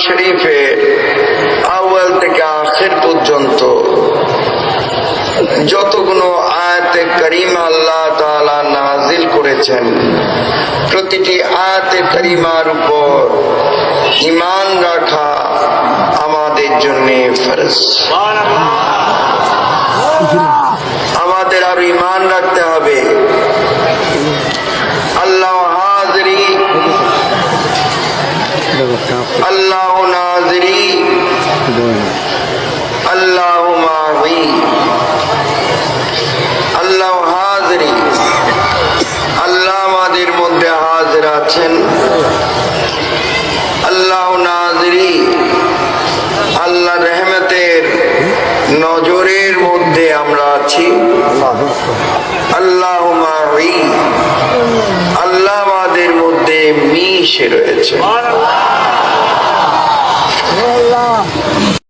শরীফে আউয়াল থেকে আখির পর্যন্ত যতগুলো আয়াতে কারিমা আল্লাহ তাআলা নাজিল করেছেন, প্রতিটি আয়াতে কারিমার উপর ঈমান রাখা আমাদের জন্য ফরজ। আমাদের আরো ঈমান রাখতে হবে। আল্লাহ হাজিরি, আল্লাহ নাজিরি, আল্লাহ মাহি। আল্লাহ হাজিরি, আল্লাহ আমাদের মধ্যে হাজির আছেন। আল্লাহ নাজিরি, আল্লাহ রহমতের নজরের মধ্যে আমরা আছি। আল্লাহ মাহি, আল্লাহ আমাদের মধ্যে মিশে রয়েছে।